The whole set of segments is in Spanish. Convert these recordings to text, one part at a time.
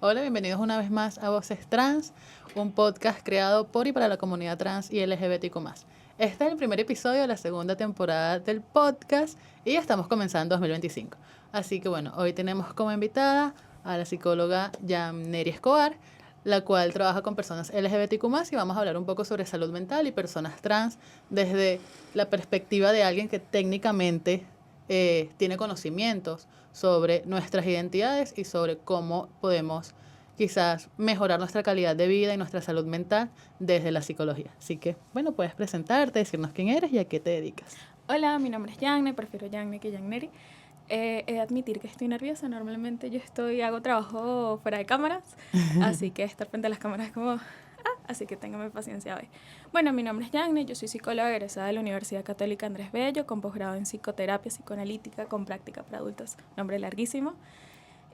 Hola, bienvenidos una vez más a Voces Trans, un podcast creado por y para la comunidad trans y LGBTQ+. Este es el primer episodio de la segunda temporada del podcast y ya estamos comenzando 2025. Así que bueno, hoy tenemos como invitada a la psicóloga Yamneri Escobar, la cual trabaja con personas LGBTQ+, y vamos a hablar un poco sobre salud mental y personas trans desde la perspectiva de alguien que técnicamente tiene conocimientos sobre nuestras identidades y sobre cómo podemos quizás mejorar nuestra calidad de vida y nuestra salud mental desde la psicología. Así que, bueno, puedes presentarte, decirnos quién eres y a qué te dedicas. Hola, mi nombre es Yagne, prefiero Yagne que Yagneri. He de admitir que estoy nerviosa, normalmente hago trabajo fuera de cámaras, así que estar frente a las cámaras es como... así que téngame paciencia hoy. Bueno, mi nombre es Yagne, yo soy psicóloga egresada de la Universidad Católica Andrés Bello, con posgrado en psicoterapia psicoanalítica con práctica para adultos, nombre larguísimo.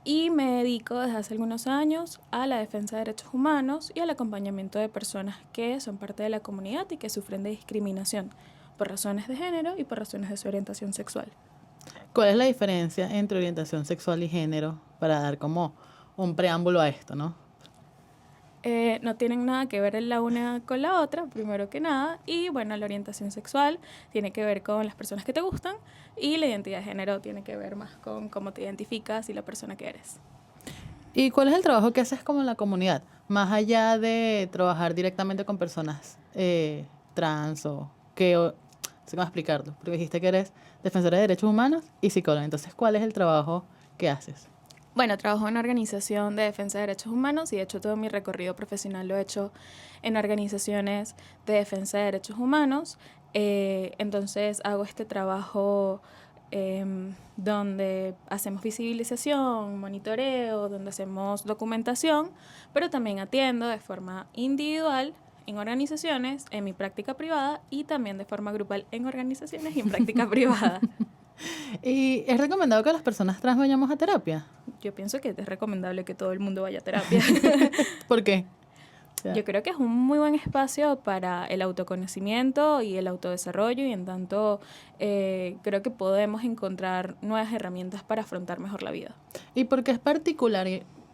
Y me dedico desde hace algunos años a la defensa de derechos humanos y al acompañamiento de personas que son parte de la comunidad y que sufren de discriminación por razones de género y por razones de su orientación sexual. ¿Cuál es la diferencia entre orientación sexual y género para dar como un preámbulo a esto, no? No tienen nada que ver la una con la otra, primero que nada, y bueno, la orientación sexual tiene que ver con las personas que te gustan y la identidad de género tiene que ver más con cómo te identificas y la persona que eres. ¿Y cuál es el trabajo que haces como en la comunidad? Más allá de trabajar directamente con personas trans o que... no sé cómo explicarlo, porque dijiste que eres defensora de derechos humanos y psicóloga. Entonces, ¿cuál es el trabajo que haces? Bueno, trabajo en una organización de defensa de derechos humanos y de hecho todo mi recorrido profesional lo he hecho en organizaciones de defensa de derechos humanos. Entonces hago este trabajo donde hacemos visibilización, monitoreo, donde hacemos documentación, pero también atiendo de forma individual en organizaciones, en mi práctica privada y también de forma grupal en organizaciones y en práctica privada. ¿Y es recomendado que las personas trans vayamos a terapia? Yo pienso que es recomendable que todo el mundo vaya a terapia. ¿Por qué? O sea, Yo creo que es un muy buen espacio para el autoconocimiento y el autodesarrollo y en tanto creo que podemos encontrar nuevas herramientas para afrontar mejor la vida. ¿y por qué es particular?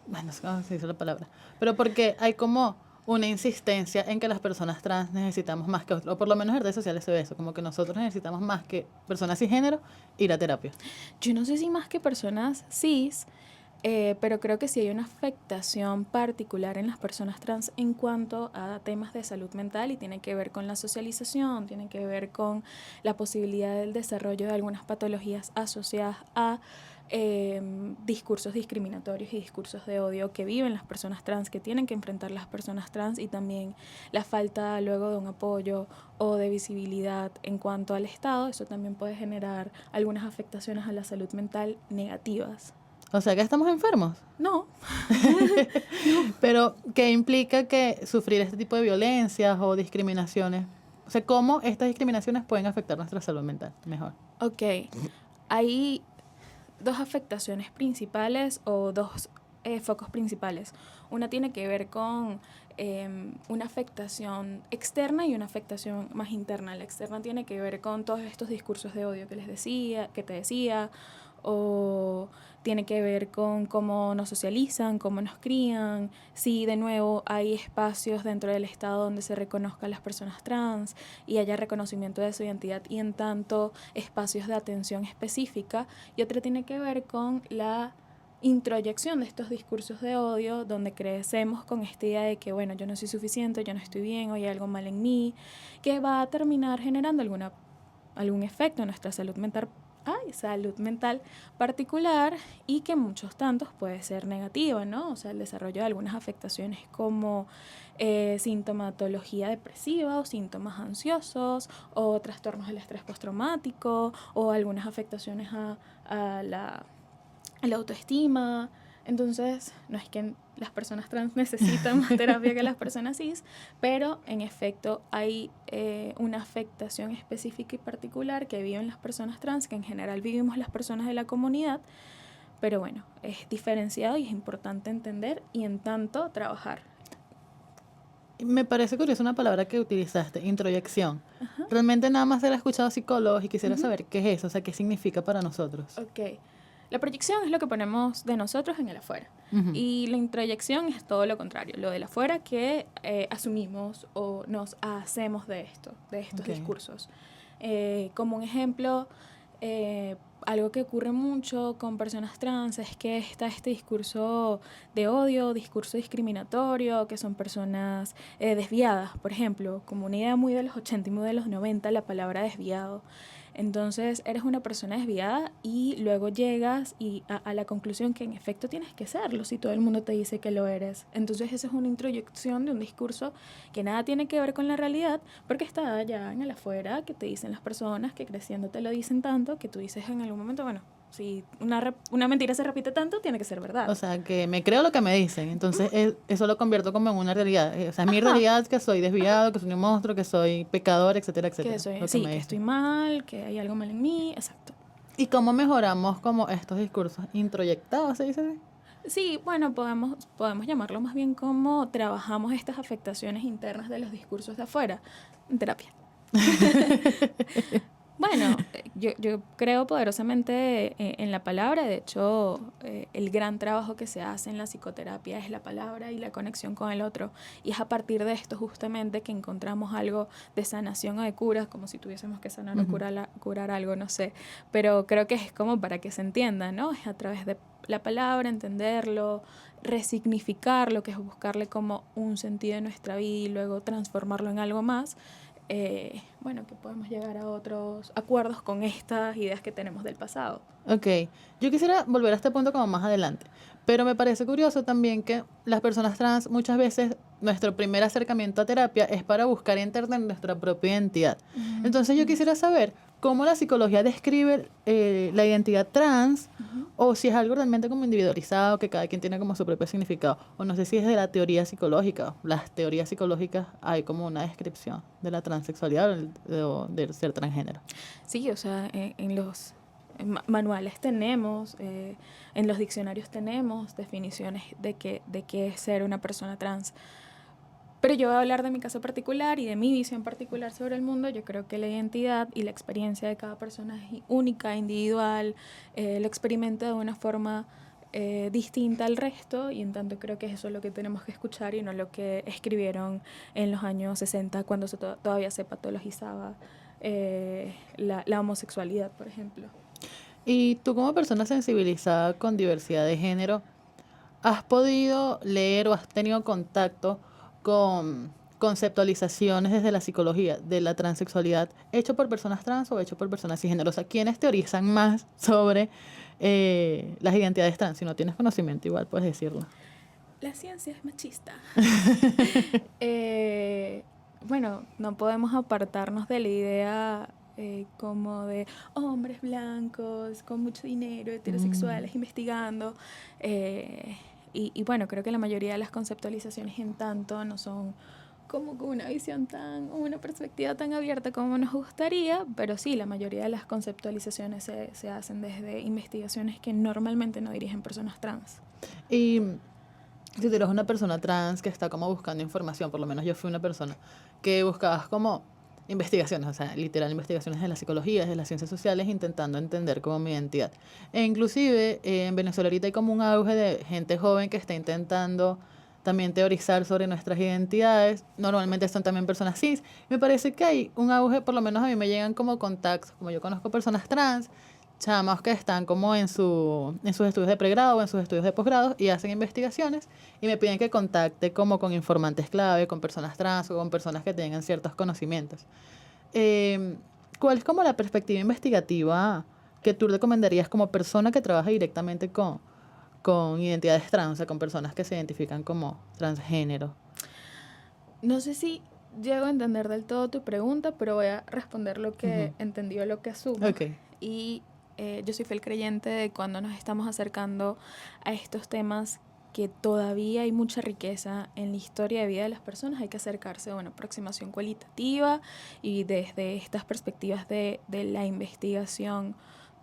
Bueno, no sé cómo se dice la palabra, pero porque hay como una insistencia en que las personas trans necesitamos más que otros, o por lo menos en redes sociales se ve eso, como que nosotros necesitamos más que personas sin género ir a terapia. Yo no sé si más que personas cis, pero creo que sí hay una afectación particular en las personas trans en cuanto a temas de salud mental y tiene que ver con la socialización, tiene que ver con la posibilidad del desarrollo de algunas patologías asociadas a discursos discriminatorios y discursos de odio que viven las personas trans, que tienen que enfrentar las personas trans y también la falta luego de un apoyo o de visibilidad en cuanto al Estado. Eso también puede generar algunas afectaciones a la salud mental negativas. O sea que estamos enfermos. No. Pero, ¿qué implica que sufrir este tipo de violencias o discriminaciones? O sea, ¿cómo estas discriminaciones pueden afectar nuestra salud mental? Mejor. Ok. Hay dos afectaciones principales o dos focos principales. Una tiene que ver con una afectación externa y una afectación más interna. La externa tiene que ver con todos estos discursos de odio que te decía, o tiene que ver con cómo nos socializan, cómo nos crían, si de nuevo hay espacios dentro del Estado donde se reconozcan a las personas trans y haya reconocimiento de su identidad y en tanto espacios de atención específica, y otra tiene que ver con la introyección de estos discursos de odio donde crecemos con esta idea de que bueno, yo no soy suficiente, yo no estoy bien o hay algo mal en mí, que va a terminar generando algún efecto en nuestra salud mental particular y que muchos tantos puede ser negativa, ¿no? O sea, el desarrollo de algunas afectaciones como sintomatología depresiva o síntomas ansiosos o trastornos del estrés postraumático o algunas afectaciones a la autoestima. Entonces, no es que las personas trans necesitan más terapia que las personas cis, pero en efecto hay una afectación específica y particular que viven las personas trans, que en general vivimos las personas de la comunidad, pero bueno, es diferenciado y es importante entender y en tanto trabajar. Me parece curiosa una palabra que utilizaste, introyección. Realmente nada más se la he escuchado a psicólogos y quisiera saber qué es eso, o sea, qué significa para nosotros. Ok. La proyección es lo que ponemos de nosotros en el afuera. Ujú. Y la introyección es todo lo contrario, lo del afuera que asumimos o nos hacemos de estos Ok. discursos. Como un ejemplo, algo que ocurre mucho con personas trans es que está este discurso de odio, discurso discriminatorio, que son personas desviadas, por ejemplo, como una idea muy de los 80 y muy de los 90, la palabra desviado. Entonces eres una persona desviada y luego llegas a la conclusión que en efecto tienes que serlo si todo el mundo te dice que lo eres. Entonces esa es una introyección de un discurso que nada tiene que ver con la realidad porque está allá en el afuera, que te dicen las personas, que creciendo te lo dicen tanto, que tú dices en algún momento, bueno, si una mentira se repite tanto, tiene que ser verdad. O sea, que me creo lo que me dicen, entonces eso lo convierto como en una realidad. O sea, es mi Ajá. realidad que soy desviado, que soy un monstruo, que soy pecador, etcétera, Que etcétera. soy, Lo que sí, me que dicen. estoy mal, que hay algo mal en mí, exacto. ¿Y cómo mejoramos como estos discursos introyectados, se dice así? Sí, bueno, podemos llamarlo más bien como trabajamos estas afectaciones internas de los discursos de afuera en terapia. Bueno, yo creo poderosamente en la palabra. De hecho, el gran trabajo que se hace en la psicoterapia es la palabra y la conexión con el otro. Y es a partir de esto justamente que encontramos algo de sanación o de curas, como si tuviésemos que sanar o Ujú. curar algo, no sé. Pero creo que es como para que se entienda, ¿no? Es a través de la palabra, entenderlo, resignificarlo, que es buscarle como un sentido en nuestra vida y luego transformarlo en algo más. Bueno, que podemos llegar a otros acuerdos con estas ideas que tenemos del pasado. Ok, yo quisiera volver a este punto como más adelante, pero me parece curioso también que las personas trans muchas veces nuestro primer acercamiento a terapia es para buscar y entender nuestra propia identidad. Ujú, Entonces yo quisiera saber cómo la psicología describe la identidad trans ujú. o si es algo realmente como individualizado, que cada quien tiene como su propio significado, o no sé si es de la teoría psicológica. Las teorías psicológicas hay como una descripción de la transexualidad o del ser transgénero. Sí, o sea, en los manuales tenemos, en los diccionarios tenemos definiciones de qué es ser una persona trans. Pero yo voy a hablar de mi caso particular y de mi visión particular sobre el mundo. Yo creo que la identidad y la experiencia de cada persona es única, individual, lo experimenta de una forma distinta al resto y en tanto creo que es eso lo que tenemos que escuchar y no lo que escribieron en los años 60 cuando todavía se patologizaba la homosexualidad, por ejemplo. Y tú como persona sensibilizada con diversidad de género, ¿has podido leer o has tenido contacto con conceptualizaciones desde la psicología de la transexualidad hecho por personas trans o hecho por personas cisgénero? O sea, ¿quiénes teorizan más sobre las identidades trans? Si no tienes conocimiento, igual puedes decirlo. La ciencia es machista. Bueno, no podemos apartarnos de la idea como de hombres blancos con mucho dinero, Mm. heterosexuales, investigando. Y bueno, creo que la mayoría de las conceptualizaciones en tanto no son como con una visión una perspectiva tan abierta como nos gustaría, pero sí, la mayoría de las conceptualizaciones se hacen desde investigaciones que normalmente no dirigen personas trans. Y si tú eres una persona trans que está como buscando información, por lo menos yo fui una persona que buscabas como investigaciones, o sea, literal investigaciones de la psicología, de las ciencias sociales, intentando entender como mi identidad. E inclusive en Venezuela ahorita hay como un auge de gente joven que está intentando también teorizar sobre nuestras identidades. Normalmente son también personas cis. Me parece que hay un auge, por lo menos a mí me llegan como contactos, como yo conozco personas trans, chamos que están como en sus estudios de pregrado o en sus estudios de posgrado y hacen investigaciones y me piden que contacte como con informantes clave, con personas trans o con personas que tengan ciertos conocimientos. Eh, ¿Cuál es como la perspectiva investigativa que tú recomendarías como persona que trabaja directamente con identidades trans, o sea, con personas que se identifican como transgénero? No sé si llego a entender del todo tu pregunta, pero voy a responder lo Ujú. que entendí o lo que asumo. Ok. Y yo soy fiel creyente de cuando nos estamos acercando a estos temas que todavía hay mucha riqueza en la historia de vida de las personas, hay que acercarse a una aproximación cualitativa y desde estas perspectivas de la investigación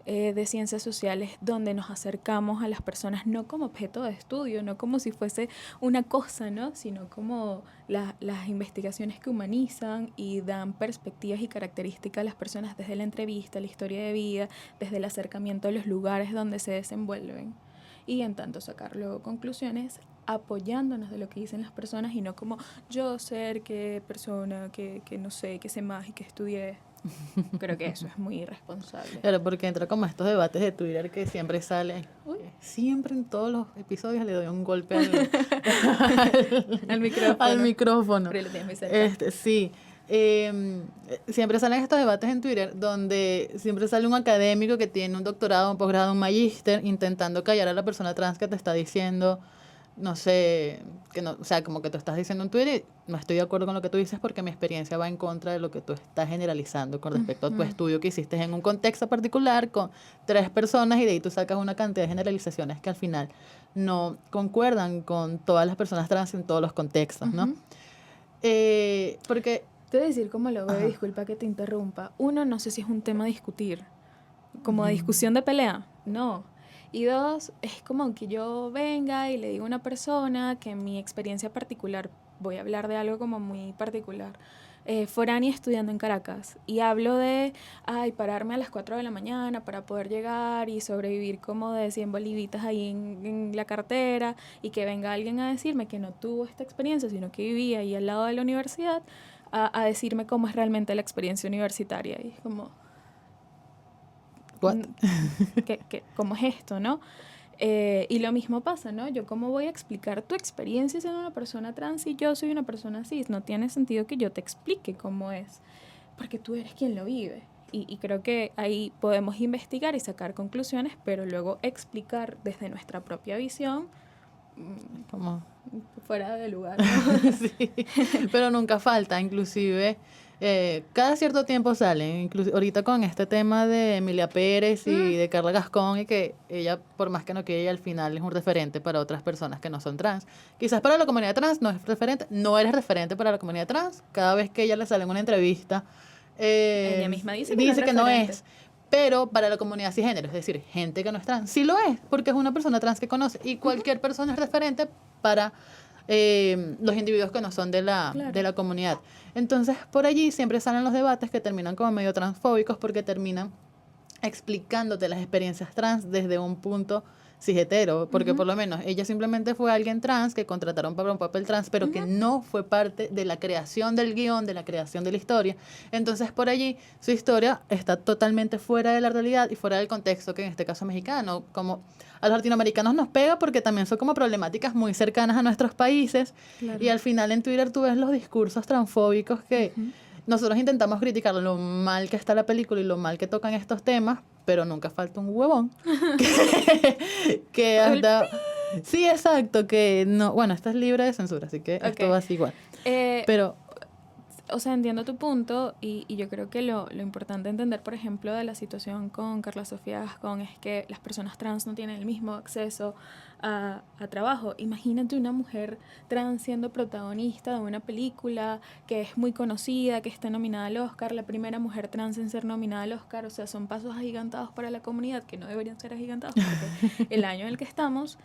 de ciencias sociales donde nos acercamos a las personas no como objeto de estudio, no como si fuese una cosa, ¿no? Sino como las investigaciones que humanizan y dan perspectivas y características a las personas desde la entrevista, la historia de vida, desde el acercamiento a los lugares donde se desenvuelven. Y en tanto sacar luego conclusiones apoyándonos de lo que dicen las personas y no como yo ser que persona, que no sé, que sé más y que estudié. Creo que eso es muy irresponsable. Claro, porque entra como estos debates de Twitter que siempre salen. Siempre en todos los episodios le doy un golpe al micrófono. Al micrófono. Pero lo tienes muy cerca. Sí. Siempre salen estos debates en Twitter donde siempre sale un académico que tiene un doctorado, un posgrado, un magíster intentando callar a la persona trans que te está diciendo, no sé, que no, o sea, como que tú estás diciendo en Twitter y no estoy de acuerdo con lo que tú dices porque mi experiencia va en contra de lo que tú estás generalizando con respecto a tu estudio que hiciste en un contexto particular con 3 personas y de ahí tú sacas una cantidad de generalizaciones que al final no concuerdan con todas las personas trans en todos los contextos, ¿no? Porque te voy a decir cómo lo veo, disculpa que te interrumpa. Uno, no sé si es un tema a discutir, como discusión de pelea, no. Y 2, es como que yo venga y le diga a una persona que en mi experiencia particular, voy a hablar de algo como muy particular, foránea estudiando en Caracas, y hablo de, pararme a las 4 de la mañana para poder llegar y sobrevivir como de 100 bolivitas ahí en la cartera, y que venga alguien a decirme que no tuvo esta experiencia, sino que vivía ahí al lado de la universidad, a decirme cómo es realmente la experiencia universitaria. Y es como... ¿What? ¿Cómo es esto, no? Y lo mismo pasa, ¿no? Yo cómo voy a explicar tu experiencia siendo una persona trans y yo soy una persona cis. No tiene sentido que yo te explique cómo es, porque tú eres quien lo vive. Y creo que ahí podemos investigar y sacar conclusiones, pero luego explicar desde nuestra propia visión como fuera de lugar, ¿no? Sí, pero nunca falta, inclusive cada cierto tiempo salen, ahorita con este tema de Emilia Pérez y de Carla Gascón, y que ella, por más que no quiera, ella al final es un referente para otras personas que no son trans. Quizás para la comunidad trans no es referente, no eres referente para la comunidad trans. Cada vez que ella le sale en una entrevista, ella misma dice que no es. Pero para la comunidad cisgénero, es decir, gente que no es trans, sí lo es, porque es una persona trans que conoce, y cualquier persona es referente para los individuos que no son de la comunidad. Entonces, por allí siempre salen los debates que terminan como medio transfóbicos porque terminan explicándote las experiencias trans desde un punto cishetero, porque por lo menos ella simplemente fue alguien trans que contrataron para un papel trans, pero que no fue parte de la creación del guión, de la creación de la historia. Entonces, por allí, su historia está totalmente fuera de la realidad y fuera del contexto, que en este caso mexicano, como a los latinoamericanos nos pega porque también son como problemáticas muy cercanas a nuestros países. Claro. Y al final en Twitter tú ves los discursos transfóbicos que nosotros intentamos criticar lo mal que está la película y lo mal que tocan estos temas, pero nunca falta un huevón que hasta... Sí, exacto, que no... Bueno, esta es libre de censura, así que esto va así igual. Pero... O sea, entiendo tu punto y yo creo que lo importante entender, por ejemplo, de la situación con Carla Sofía Gascón es que las personas trans no tienen el mismo acceso a trabajo. Imagínate una mujer trans siendo protagonista de una película que es muy conocida, que está nominada al Oscar, la primera mujer trans en ser nominada al Oscar. O sea, son pasos agigantados para la comunidad que no deberían ser agigantados porque el año en el que estamos...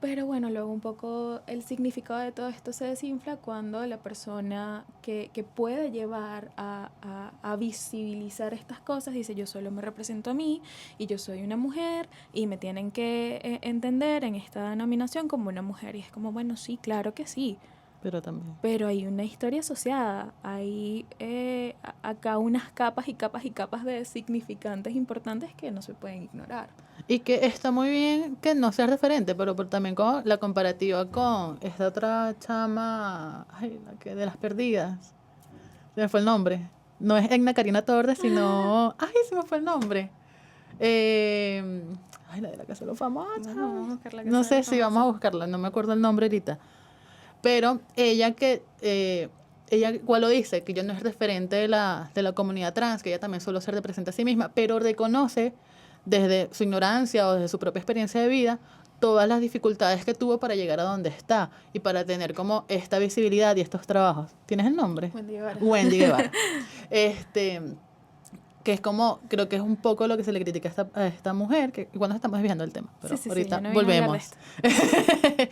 Pero bueno, luego un poco el significado de todo esto se desinfla cuando la persona que puede llevar a visibilizar estas cosas dice yo solo me represento a mí y yo soy una mujer y me tienen que entender en esta nominación como una mujer. Y es como, bueno, sí, claro que sí. Pero hay una historia asociada, hay acá unas capas y capas y capas de significantes importantes que no se pueden ignorar. Y que está muy bien que no sea referente, pero también con la comparativa con esta otra chama, la que de las perdidas, se me fue el nombre, no es Edna Karina Torres, sino, se me fue el nombre, la de la Casa de los Famosos, no sé si vamos a buscarla, no me acuerdo el nombre ahorita. Pero ella igual lo dice, que ella no es referente de la comunidad trans, que ella también solo se representa a sí misma, pero reconoce desde su ignorancia o desde su propia experiencia de vida todas las dificultades que tuvo para llegar a donde está y para tener como esta visibilidad y estos trabajos. ¿Tienes el nombre? Wendy Guevara. Wendy Guevara. que es como, creo que es un poco lo que se le critica a esta mujer, que igual nos estamos desviando del tema, pero Sí, ahorita yo no vine a hablar volvemos. de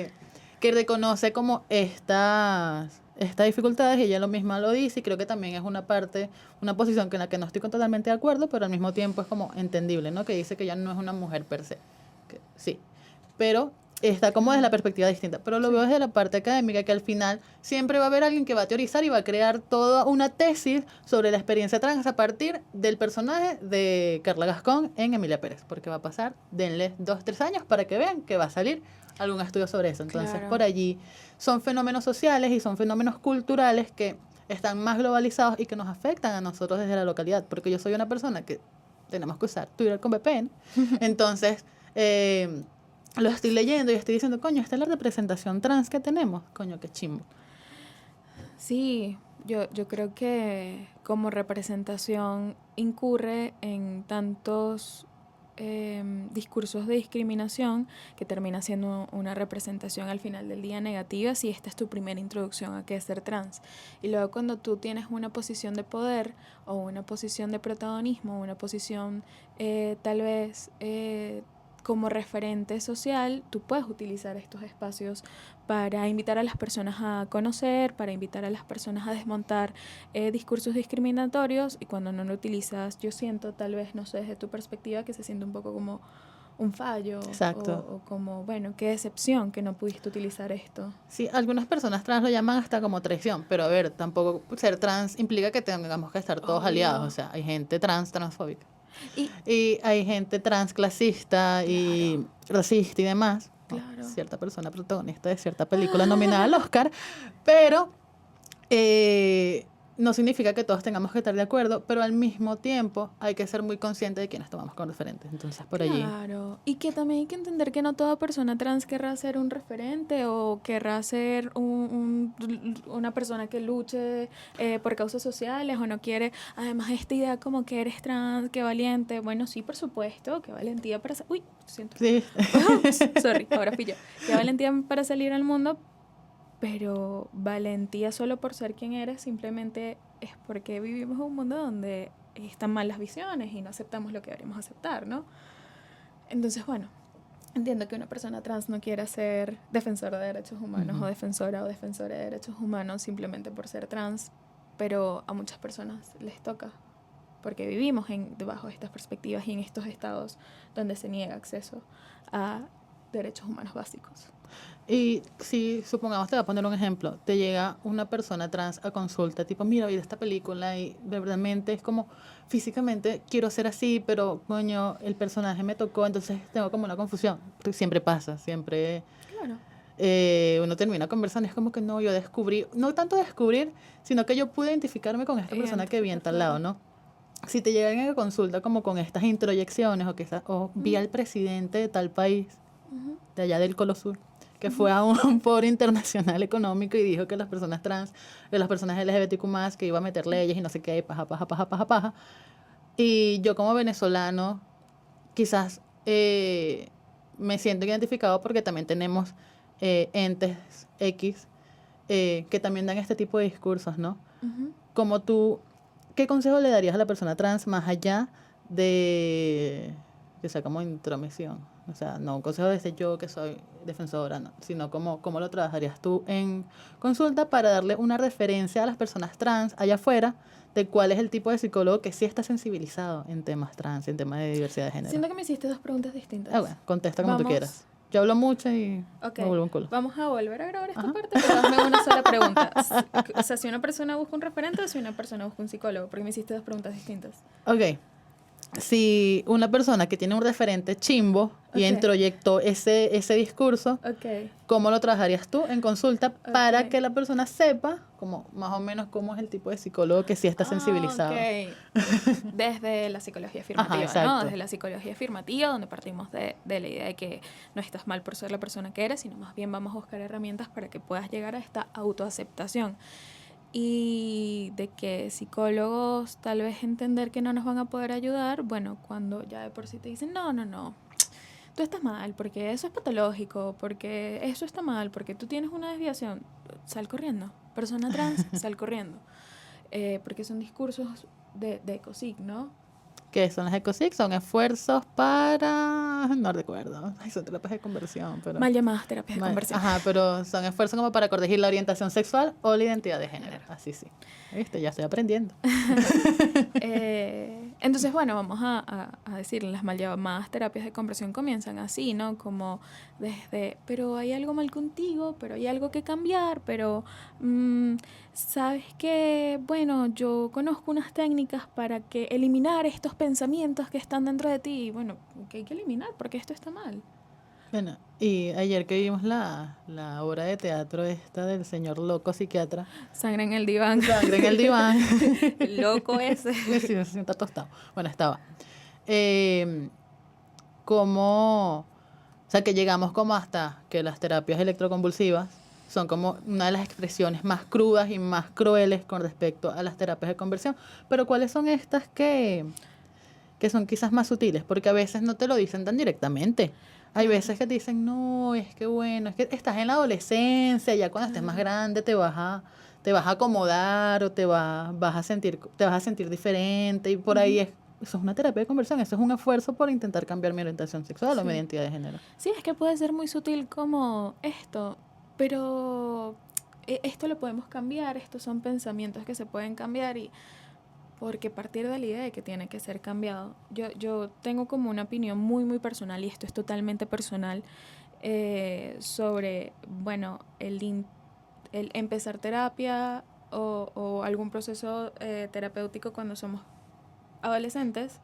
esto. Que reconoce como estas dificultades, y ella lo misma lo dice, y creo que también es una parte, una posición en la que no estoy totalmente de acuerdo, pero al mismo tiempo es como entendible, ¿no? Que dice que ella no es una mujer per se. Que, sí, pero está como desde la perspectiva distinta, pero lo veo desde la parte académica, que al final siempre va a haber alguien que va a teorizar y va a crear toda una tesis sobre la experiencia trans a partir del personaje de Carla Gascón en Emilia Pérez, porque va a pasar, denle 2-3 años para que vean que va a salir algún estudio sobre eso. Entonces, Claro. por allí son fenómenos sociales y son fenómenos culturales que están más globalizados y que nos afectan a nosotros desde la localidad, porque yo soy una persona que tenemos que usar Twitter con VPN, entonces lo estoy leyendo y estoy diciendo, coño, esta es la representación trans que tenemos, coño, qué chimbo. Sí, yo creo que como representación incurre en tantos discursos de discriminación que termina siendo una representación al final del día negativa si esta es tu primera introducción a qué es ser trans. Y luego cuando tú tienes una posición de poder o una posición de protagonismo, una posición tal vez como referente social, tú puedes utilizar estos espacios para invitar a las personas a conocer, para invitar a las personas a desmontar discursos discriminatorios, y cuando no lo utilizas, yo siento, tal vez, no sé, desde tu perspectiva, que se siente un poco como un fallo. Exacto. O como, bueno, qué decepción que no pudiste utilizar esto. Sí, algunas personas trans lo llaman hasta como traición, pero a ver, tampoco ser trans implica que tengamos que estar todos Obvio. aliados, o sea, hay gente transfóbica. Y hay gente transclasista y racista y demás. claro. Cierta persona protagonista de cierta película nominada al Oscar, pero no significa que todos tengamos que estar de acuerdo, pero al mismo tiempo hay que ser muy conscientes de quiénes tomamos como referentes. Entonces, por allí. Claro, y que también hay que entender que no toda persona trans querrá ser un referente o querrá ser una persona que luche por causas sociales o no quiere, además, esta idea como que eres trans, qué valiente. Bueno, sí, por supuesto, qué valentía para... Uy, siento. Sí. Sorry, ahora fui yo. Qué valentía para salir al mundo, pero valentía solo por ser quien eres simplemente es porque vivimos en un mundo donde están mal las visiones y no aceptamos lo que deberíamos aceptar, ¿no? Entonces, bueno, entiendo que una persona trans no quiera ser defensora de derechos humanos o defensora de derechos humanos simplemente por ser trans, pero a muchas personas les toca, porque vivimos debajo de estas perspectivas y en estos estados donde se niega acceso a derechos humanos básicos. Y si, supongamos, te voy a poner un ejemplo, te llega una persona trans a consulta, tipo, mira, vi esta película y verdaderamente es como, físicamente quiero ser así, pero, coño, el personaje me tocó, entonces tengo como una confusión. Siempre pasa, siempre Claro. uno termina conversando, es como que no, yo descubrí, no tanto descubrir, sino que yo pude identificarme con esta persona que vi en tal lado, ¿no? Si te llegan a consulta como con estas introyecciones o vi al presidente de tal país, de allá del Colo Sur, que fue a un foro internacional económico y dijo que las personas trans, que las personas LGBTQ+, que iba a meter leyes y no sé qué, paja. Y yo como venezolano, quizás me siento identificado porque también tenemos entes X que también dan este tipo de discursos, ¿no? Como tú, ¿qué consejo le darías a la persona trans más allá de que sea como intromisión? O sea, no un consejo desde yo que soy defensora, no, sino cómo lo trabajarías tú en consulta para darle una referencia a las personas trans allá afuera de cuál es el tipo de psicólogo que sí está sensibilizado en temas trans, en temas de diversidad de género. Siento que me hiciste dos preguntas distintas. Bueno, contesta como tú Vamos. quieras. Yo hablo mucho y me vuelvo un culo. Vamos a volver a grabar esta parte, pero hazme una sola pregunta. O sea, si una persona busca un referente o si una persona busca un psicólogo, porque me hiciste dos preguntas distintas. Ok. Si una persona que tiene un referente chimbo y introyectó ese discurso, ¿cómo lo trabajarías tú en consulta para que la persona sepa como más o menos cómo es el tipo de psicólogo que sí está sensibilizado? Desde la psicología afirmativa, Ajá, ¿no? Desde la psicología afirmativa, donde partimos de la idea de que no estás mal por ser la persona que eres, sino más bien vamos a buscar herramientas para que puedas llegar a esta autoaceptación. Y de que psicólogos tal vez entender que no nos van a poder ayudar, bueno, cuando ya de por sí te dicen, no, tú estás mal, porque eso es patológico, porque eso está mal, porque tú tienes una desviación, sal corriendo. Persona trans, sal corriendo. Porque son discursos de ECOSIG, ¿no? ¿Qué son las ECOSIG? Son esfuerzos para... No recuerdo. Ay, son terapias de conversión, pero... Mal llamadas terapias de conversión. Ajá, pero son esfuerzos como para corregir la orientación sexual o la identidad de género. Claro. Así sí. ¿Viste? Ya estoy aprendiendo. Entonces, bueno, vamos a decir, las mal llamadas terapias de conversión comienzan así, ¿no? Como desde, pero hay algo mal contigo, pero hay algo que cambiar, pero sabes que, bueno, yo conozco unas técnicas para que eliminar estos pensamientos que están dentro de ti. Bueno, que hay que eliminar porque esto está mal. Bueno, y ayer que vimos la obra de teatro esta del señor loco psiquiatra. Sangre en el diván. Sangre en el diván. El loco ese. Sí, se sienta tostado. Bueno, estaba. Como, o sea, que llegamos como hasta que las terapias electroconvulsivas son como una de las expresiones más crudas y más crueles con respecto a las terapias de conversión. Pero ¿cuáles son estas que son quizás más sutiles? Porque a veces no te lo dicen tan directamente. Hay veces que te dicen, no, es que bueno, es que estás en la adolescencia, ya cuando estés más grande te vas a acomodar o vas a sentir diferente y por ahí eso es una terapia de conversión, eso es un esfuerzo por intentar cambiar mi orientación sexual o mi identidad de género. Sí, es que puede ser muy sutil como esto, pero esto lo podemos cambiar, estos son pensamientos que se pueden cambiar y porque partir de la idea de que tiene que ser cambiado. Yo tengo como una opinión muy, muy personal, y esto es totalmente personal, sobre, bueno, el empezar terapia o algún proceso terapéutico cuando somos adolescentes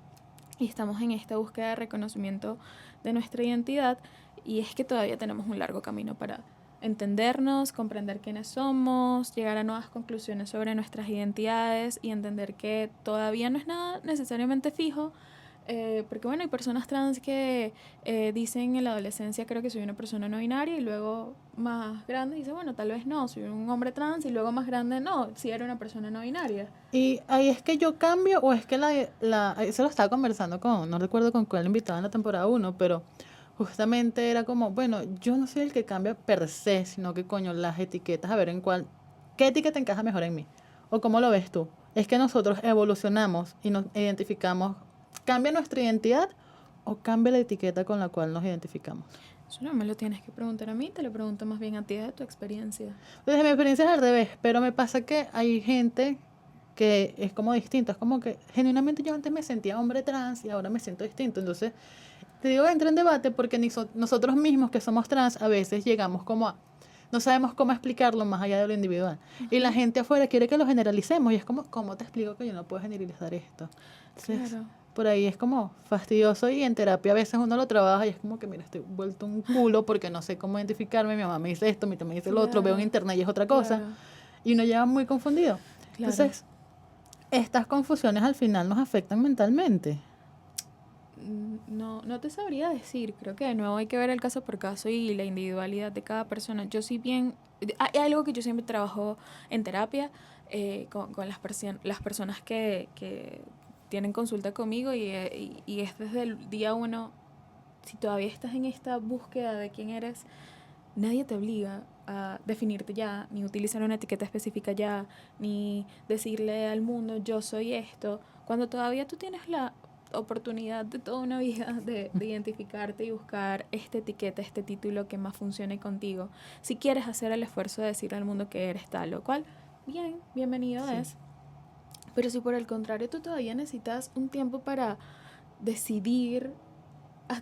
y estamos en esta búsqueda de reconocimiento de nuestra identidad, y es que todavía tenemos un largo camino para entendernos, comprender quiénes somos, llegar a nuevas conclusiones sobre nuestras identidades y entender que todavía no es nada necesariamente fijo, porque bueno, hay personas trans que dicen en la adolescencia creo que soy una persona no binaria y luego más grande dice bueno, tal vez no, soy un hombre trans, y luego más grande no, sí era una persona no binaria. Y ahí es que yo cambio o es que eso lo estaba conversando no recuerdo con cuál invitado en la temporada 1, pero justamente era como, bueno, yo no soy el que cambia per se, sino que coño, las etiquetas, a ver qué etiqueta encaja mejor en mí, o cómo lo ves tú. Es que nosotros evolucionamos y nos identificamos, ¿cambia nuestra identidad o cambia la etiqueta con la cual nos identificamos? Eso no me lo tienes que preguntar a mí, te lo pregunto más bien a ti de tu experiencia. Desde mi experiencia es al revés, pero me pasa que hay gente que es como distinto, es como que genuinamente yo antes me sentía hombre trans y ahora me siento distinto, entonces te digo, entra en debate porque nosotros mismos que somos trans a veces llegamos como no sabemos cómo explicarlo más allá de lo individual. Y la gente afuera quiere que lo generalicemos y es como, ¿cómo te explico que yo no puedo generalizar esto? Entonces, Claro. por ahí es como fastidioso y en terapia a veces uno lo trabaja y es como que, mira, estoy vuelto un culo porque no sé cómo identificarme, mi mamá me dice esto, mi mamá me dice lo otro, veo en internet y es otra cosa. Claro. Y uno lleva muy confundido. Claro. Entonces, estas confusiones al final nos afectan mentalmente. No te sabría decir, creo que de nuevo hay que ver el caso por caso y la individualidad de cada persona. Yo sí bien, hay algo que yo siempre trabajo en terapia con las personas que tienen consulta conmigo y es desde el día 1, si todavía estás en esta búsqueda de quién eres, nadie te obliga a definirte ya, ni utilizar una etiqueta específica ya, ni decirle al mundo yo soy esto, cuando todavía tú tienes la oportunidad de toda una vida de identificarte y buscar esta etiqueta, este título que más funcione contigo. Si quieres hacer el esfuerzo de decirle al mundo que eres tal o cual, bienvenido sí. Es. Pero si por el contrario tú todavía necesitas un tiempo para decidir,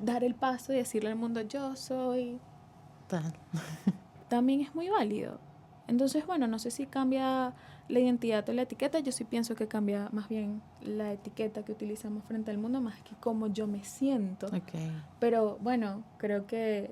dar el paso y decirle al mundo yo soy tal, también es muy válido. Entonces, bueno, no sé si cambia la identidad o la etiqueta, yo sí pienso que cambia más bien la etiqueta que utilizamos frente al mundo más que cómo yo me siento. Okay. Pero bueno, creo que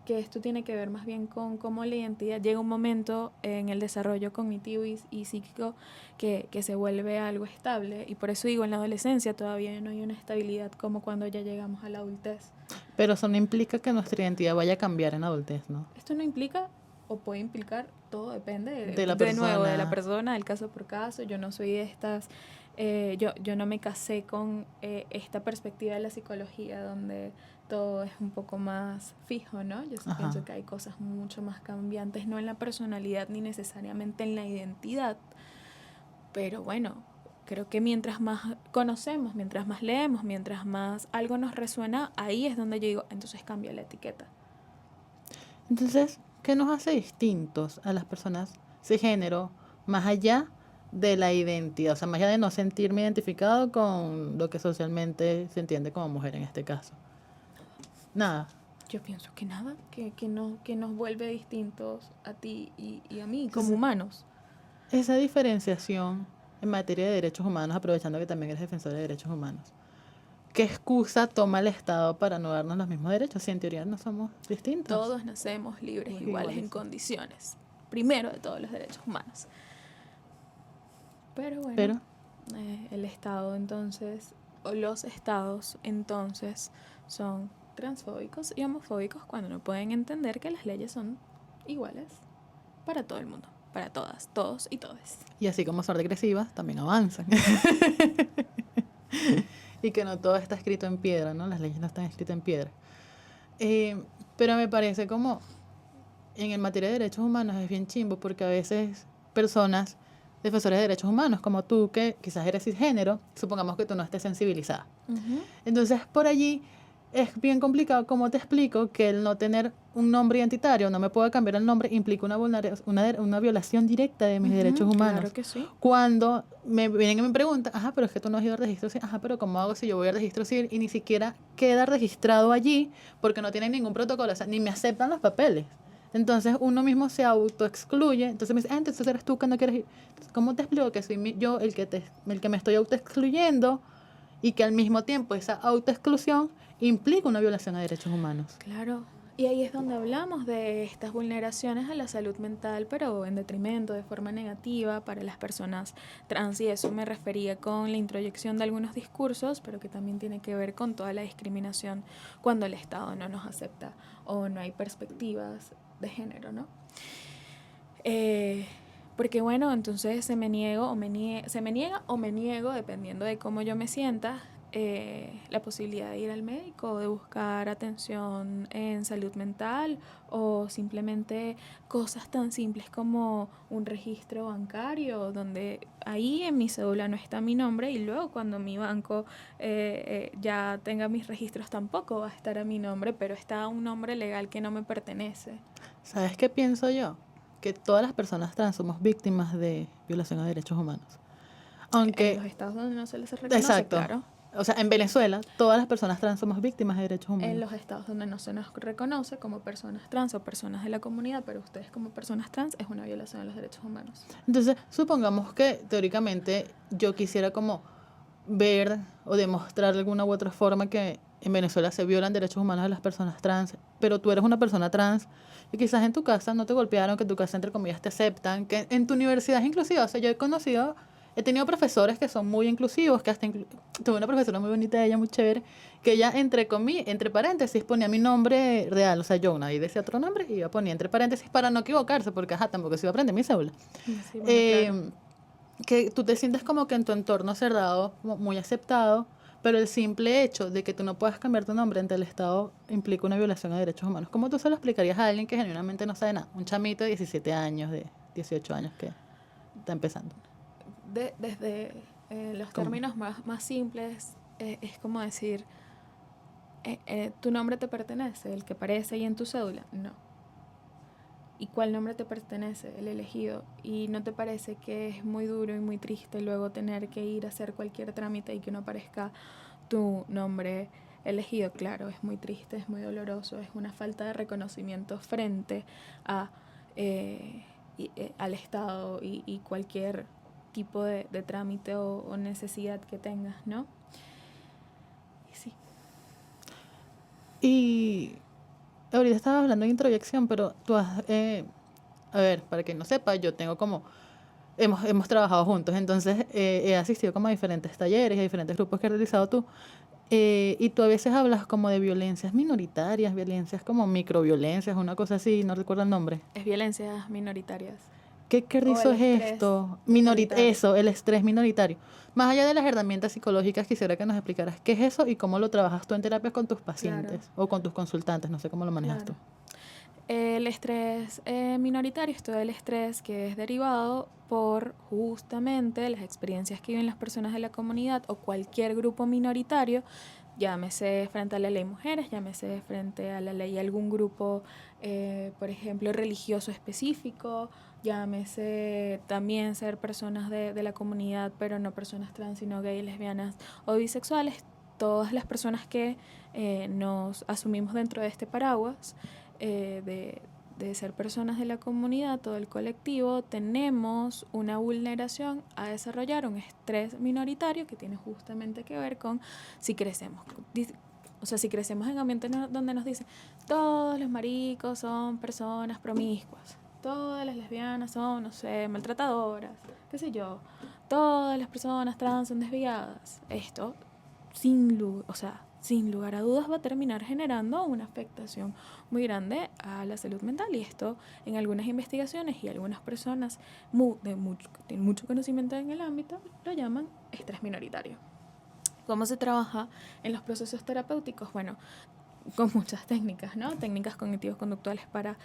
esto tiene que ver más bien con cómo la identidad llega un momento en el desarrollo cognitivo y psíquico que se vuelve algo estable, y por eso digo, en la adolescencia todavía no hay una estabilidad como cuando ya llegamos a la adultez. Pero eso no implica que nuestra identidad vaya a cambiar en adultez, ¿no? Esto no implica o puede implicar, todo depende de la persona. De nuevo, de la persona, del caso por caso. Yo no soy de estas, yo no me casé con esta perspectiva de la psicología donde todo es un poco más fijo, ¿no? Yo sí pienso que hay cosas mucho más cambiantes, no en la personalidad ni necesariamente en la identidad, pero bueno, creo que mientras más conocemos, mientras más leemos, mientras más algo nos resuena, ahí es donde yo digo, entonces cambia la etiqueta. Entonces, ¿qué nos hace distintos a las personas cisgénero más allá de la identidad? O sea, más allá de no sentirme identificado con lo que socialmente se entiende como mujer en este caso. Nada. Yo pienso que nada, que nos vuelve distintos a ti y a mí como humanos. Esa diferenciación en materia de derechos humanos, aprovechando que también eres defensor de derechos humanos, ¿qué excusa toma el Estado para no darnos los mismos derechos si en teoría no somos distintos? Todos nacemos libres, iguales en condiciones. Primero de todos los derechos humanos. Pero bueno, el Estado entonces, o los estados entonces, son transfóbicos y homofóbicos cuando no pueden entender que las leyes son iguales para todo el mundo, para todas, todos y todes. Y así como son regresivas, también avanzan. Y que no todo está escrito en piedra, ¿no? Las leyes no están escritas en piedra. Pero me parece como en el materia de derechos humanos es bien chimbo porque a veces personas defensores de derechos humanos como tú que quizás eres cisgénero, supongamos que tú no estés sensibilizada. Entonces por allí es bien complicado. ¿Cómo te explico que el no tener un nombre identitario, no me puedo cambiar el nombre, implica una violación directa de mis derechos humanos? Claro que sí. Cuando me vienen y me preguntan, ajá, pero es que tú no has ido al registro civil. Ajá, pero ¿cómo hago si yo voy al registro civil y ni siquiera queda registrado allí porque no tienen ningún protocolo? O sea, ni me aceptan los papeles. Entonces uno mismo se autoexcluye. Entonces me dice, entonces eres tú que no quieres ir. Entonces, ¿cómo te explico que soy yo el que me estoy autoexcluyendo y que al mismo tiempo esa autoexclusión implica una violación a derechos humanos? Claro. Y ahí es donde hablamos de estas vulneraciones a la salud mental, pero en detrimento, de forma negativa para las personas trans. Y eso me refería con la introyección de algunos discursos, pero que también tiene que ver con toda la discriminación cuando el Estado no nos acepta o no hay perspectivas de género, ¿no? Porque bueno, entonces se me niega o me niego, dependiendo de cómo yo me sienta, la posibilidad de ir al médico, de buscar atención en salud mental o simplemente cosas tan simples como un registro bancario donde ahí en mi cédula no está mi nombre y luego cuando mi banco ya tenga mis registros tampoco va a estar a mi nombre, pero está un nombre legal que no me pertenece. ¿Sabes qué pienso yo? Que todas las personas trans somos víctimas de violación a derechos humanos. Aunque en los estados donde no se les reconoce, exacto. Claro. O sea, en Venezuela, todas las personas trans somos víctimas de derechos humanos. En los estados donde no se nos reconoce como personas trans o personas de la comunidad, pero ustedes como personas trans, es una violación de los derechos humanos. Entonces, supongamos que teóricamente yo quisiera como ver o demostrar de alguna u otra forma que en Venezuela se violan derechos humanos de las personas trans, pero tú eres una persona trans y quizás en tu casa no te golpearon, que en tu casa entre comillas te aceptan, que en tu universidad es inclusiva. O sea, yo he tenido profesores que son muy inclusivos, que hasta tuve una profesora muy bonita, ella muy chévere, que ella entre paréntesis ponía mi nombre real, o sea, yo nadie decía otro nombre y yo ponía entre paréntesis para no equivocarse, porque tampoco se iba a aprender mi cédula. Sí, bueno, claro. Que tú te sientes como que en tu entorno cerrado, muy aceptado, pero el simple hecho de que tú no puedas cambiar tu nombre ante el Estado implica una violación a derechos humanos. ¿Cómo tú se lo explicarías a alguien que genuinamente no sabe nada? Un chamito de 17 años, de 18 años que está empezando. Desde los términos más simples, es como decir, ¿tu nombre te pertenece? ¿El que aparece ahí en tu cédula? No. ¿Y cuál nombre te pertenece? El elegido. ¿Y no te parece que es muy duro y muy triste luego tener que ir a hacer cualquier trámite y que no aparezca tu nombre elegido? Claro, es muy triste, es muy doloroso, es una falta de reconocimiento frente a, al Estado y cualquier tipo de trámite o necesidad que tengas, ¿no? Y sí. Y ahorita estaba hablando de introyección, pero tú has, a ver, para quien no sepa, yo tengo como, hemos trabajado juntos, entonces he asistido como a diferentes talleres, a diferentes grupos que has realizado tú, y tú a veces hablas como de violencias minoritarias, violencias como microviolencias, una cosa así, no recuerdo el nombre. Es violencias minoritarias. ¿Qué rizo es esto? Eso, el estrés minoritario. Más allá de las herramientas psicológicas, quisiera que nos explicaras qué es eso y cómo lo trabajas tú en terapia con tus pacientes o con tus consultantes, no sé cómo lo manejas tú. El estrés minoritario es todo el estrés que es derivado por justamente las experiencias que viven las personas de la comunidad o cualquier grupo minoritario, llámese frente a la ley mujeres, llámese frente a la ley algún grupo, por ejemplo, religioso específico, llámese también ser personas de la comunidad, pero no personas trans, sino gays, lesbianas o bisexuales. Todas las personas que nos asumimos dentro de este paraguas de ser personas de la comunidad, todo el colectivo, tenemos una vulneración a desarrollar, un estrés minoritario que tiene justamente que ver con si crecemos. O sea, si crecemos en ambientes donde nos dicen todos los maricos son personas promiscuas, todas las lesbianas son, no sé, maltratadoras, qué sé yo, todas las personas trans son desviadas. Esto, sin lugar a dudas, va a terminar generando una afectación muy grande a la salud mental. Y esto, en algunas investigaciones y algunas personas que tienen mucho conocimiento en el ámbito, lo llaman estrés minoritario. ¿Cómo se trabaja en los procesos terapéuticos? Bueno, con muchas técnicas, ¿no? Técnicas cognitivos-conductuales para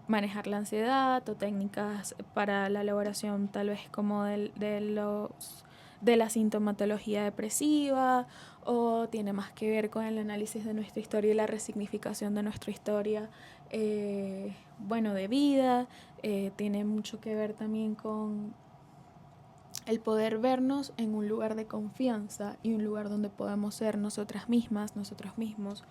manejar la ansiedad, o técnicas para la elaboración tal vez como de la sintomatología depresiva, o tiene más que ver con el análisis de nuestra historia y la resignificación de nuestra historia, de vida. Tiene mucho que ver también con el poder vernos en un lugar de confianza y un lugar donde podamos ser nosotras mismas, nosotros mismos,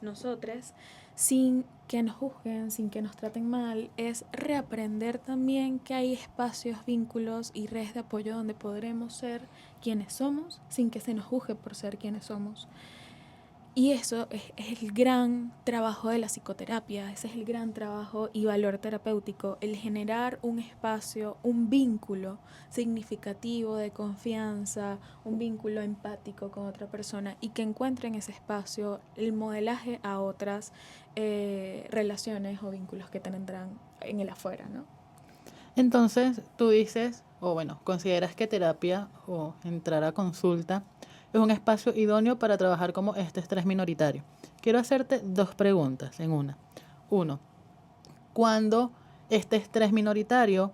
nosotres, sin que nos juzguen, sin que nos traten mal. Es reaprender también que hay espacios, vínculos y redes de apoyo donde podremos ser quienes somos sin que se nos juzgue por ser quienes somos. Y eso es el gran trabajo de la psicoterapia, ese es el gran trabajo y valor terapéutico, el generar un espacio, un vínculo significativo de confianza, un vínculo empático con otra persona y que encuentre en ese espacio el modelaje a otras relaciones o vínculos que tendrán en el afuera, ¿no? Entonces, tú dices, consideras que terapia o entrar a consulta es un espacio idóneo para trabajar como este estrés minoritario. Quiero hacerte 2 preguntas en una. 1. ¿Cuándo este estrés minoritario